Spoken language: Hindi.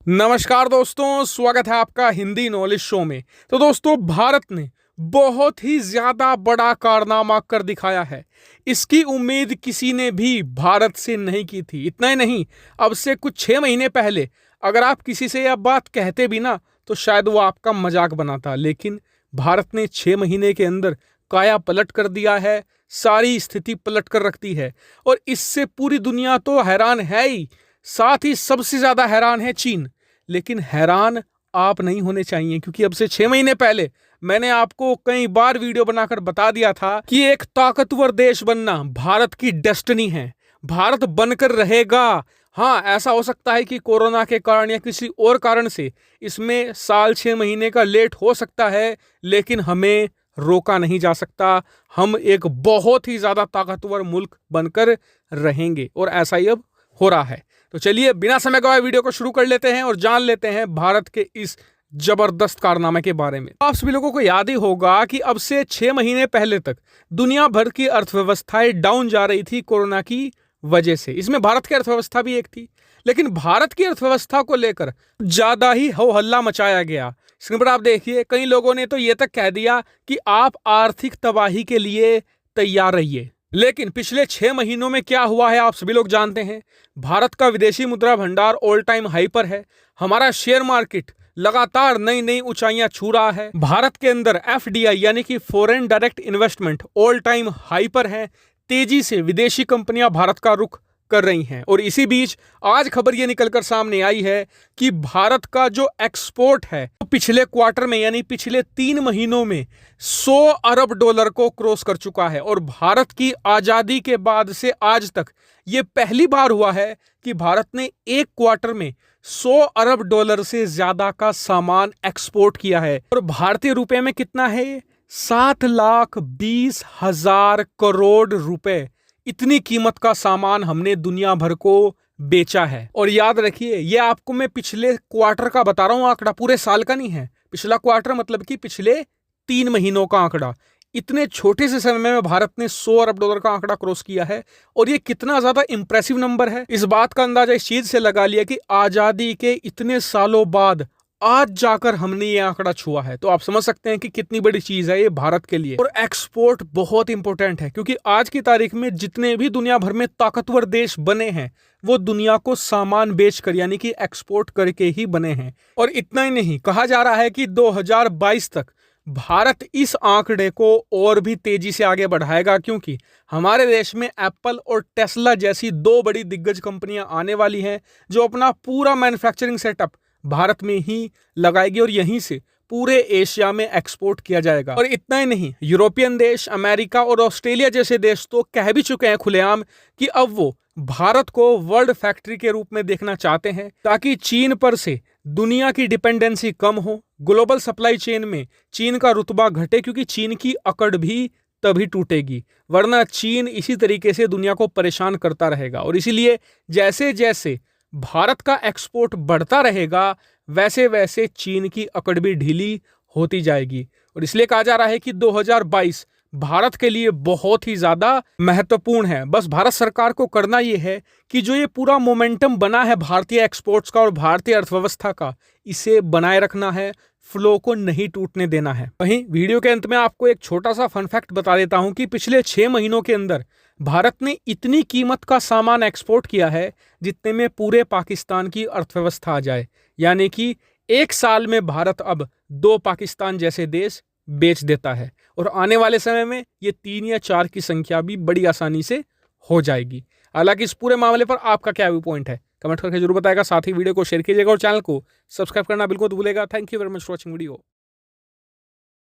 नमस्कार दोस्तों, स्वागत है आपका हिंदी नॉलेज शो में। तो दोस्तों, भारत ने बहुत ही ज्यादा बड़ा कारनामा कर दिखाया है। इसकी उम्मीद किसी ने भी भारत से नहीं की थी। इतना ही नहीं, अब से कुछ 6 महीने पहले अगर आप किसी से यह बात कहते भी ना, तो शायद वो आपका मजाक बनाता। लेकिन भारत ने 6 महीने के अंदर काया पलट कर दिया है, सारी स्थिति पलट कर रखती है। और इससे पूरी दुनिया तो हैरान है ही, साथ ही सबसे ज्यादा हैरान है चीन। लेकिन हैरान आप नहीं होने चाहिए, क्योंकि अब से 6 महीने पहले मैंने आपको कई बार वीडियो बनाकर बता दिया था कि एक ताकतवर देश बनना भारत की डेस्टिनी है। भारत बनकर रहेगा। हाँ, ऐसा हो सकता है कि कोरोना के कारण या किसी और कारण से इसमें साल 6 महीने का लेट हो सकता है, लेकिन हमें रोका नहीं जा सकता। हम एक बहुत ही ज्यादा ताकतवर मुल्क बनकर रहेंगे और ऐसा ही अब हो रहा है। तो चलिए बिना समय गवाए वीडियो को शुरू कर लेते हैं और जान लेते हैं भारत के इस जबरदस्त कारनामे के बारे में। आप सभी लोगों को याद ही होगा कि अब से 6 महीने पहले तक दुनिया भर की अर्थव्यवस्थाएं डाउन जा रही थी कोरोना की वजह से। इसमें भारत की अर्थव्यवस्था भी एक थी, लेकिन भारत की अर्थव्यवस्था को लेकर ज्यादा ही हो हल्ला मचाया गया। स्क्रीन पर आप देखिए, कई लोगों ने तो यह तक कह दिया कि आप आर्थिक तबाही के लिए तैयार रहिए। लेकिन पिछले 6 महीनों में क्या हुआ है आप सभी लोग जानते हैं। भारत का विदेशी मुद्रा भंडार ऑल टाइम हाई पर है। हमारा शेयर मार्केट लगातार नई नई ऊंचाइयां छू रहा है। भारत के अंदर एफडीआई यानी कि foreign direct investment all time high पर है। तेजी से विदेशी कंपनियां भारत का रुख कर रही हैं। और इसी बीच आज खबर यह निकलकर सामने आई है कि भारत का जो एक्सपोर्ट है तो पिछले क्वार्टर में यानी पिछले 3 महीनों में 100 अरब डॉलर को क्रॉस कर चुका है। और भारत की आजादी के बाद से आज तक यह पहली बार हुआ है कि भारत ने एक क्वार्टर में 100 अरब डॉलर से ज्यादा का सामान एक्सपोर्ट किया है। और भारतीय रुपए में कितना है? 7,20,000 करोड़ रुपए। इतनी कीमत का सामान हमने दुनिया भर को बेचा है। और याद रखिए, यह आपको मैं पिछले क्वार्टर का बता रहा हूं आंकड़ा, पूरे साल का नहीं है। पिछला क्वार्टर मतलब कि पिछले 3 महीनों का आंकड़ा। इतने छोटे से समय में भारत ने 100 अरब डॉलर का आंकड़ा क्रॉस किया है। और यह कितना ज्यादा इंप्रेसिव नंबर है, इस बात का अंदाजा इस चीज से लगा लिया कि आजादी के इतने सालों बाद आज जाकर हमने ये आंकड़ा छुआ है। तो आप समझ सकते हैं कि कितनी बड़ी चीज है ये भारत के लिए। और एक्सपोर्ट बहुत इंपॉर्टेंट है, क्योंकि आज की तारीख में जितने भी दुनिया भर में ताकतवर देश बने हैं वो दुनिया को सामान बेचकर यानी कि एक्सपोर्ट करके ही बने हैं। और इतना ही नहीं, कहा जा रहा है कि 2022 तक भारत इस आंकड़े को और भी तेजी से आगे बढ़ाएगा, क्योंकि हमारे देश में एप्पल और टेस्ला जैसी 2 बड़ी दिग्गज कंपनियां आने वाली हैं जो अपना पूरा मैन्युफैक्चरिंग सेटअप भारत में ही लगाएगी और यहीं से पूरे एशिया में एक्सपोर्ट किया जाएगा। और इतना ही नहीं, यूरोपियन देश, अमेरिका और ऑस्ट्रेलिया जैसे देश तो कह भी चुके हैं खुलेआम कि अब वो भारत को वर्ल्ड फैक्ट्री के रूप में देखना चाहते हैं, ताकि चीन पर से दुनिया की डिपेंडेंसी कम हो, ग्लोबल सप्लाई चेन में चीन का रुतबा घटे, क्योंकि चीन की अकड़ भी तभी टूटेगी, वरना चीन इसी तरीके से दुनिया को परेशान करता रहेगा। और इसीलिए जैसे जैसे भारत का एक्सपोर्ट बढ़ता रहेगा वैसे वैसे चीन की अकड़ भी ढीली होती जाएगी। और इसलिए कहा जा रहा है कि 2022 भारत के लिए बहुत ही ज्यादा महत्वपूर्ण है। बस भारत सरकार को करना यह है कि जो ये पूरा मोमेंटम बना है भारतीय एक्सपोर्ट्स का और भारतीय अर्थव्यवस्था का, इसे बनाए रखना है, फ्लो को नहीं टूटने देना है। वहीं वीडियो के अंत में आपको एक छोटा सा फन फैक्ट बता देता हूं कि पिछले 6 महीनों के अंदर भारत ने इतनी कीमत का सामान एक्सपोर्ट किया है जितने में पूरे पाकिस्तान की अर्थव्यवस्था आ जाए। यानी कि एक साल में भारत अब 2 पाकिस्तान जैसे देश बेच देता है। और आने वाले समय में ये 3 या 4 की संख्या भी बड़ी आसानी से हो जाएगी। हालांकि इस पूरे मामले पर आपका क्या व्यू पॉइंट है, कमेंट करके जरूर बताएगा। साथ ही वीडियो को शेयर कीजिएगा और चैनल को सब्सक्राइब करना बिल्कुल मत भूलिएगा। Thank you very much for watching video.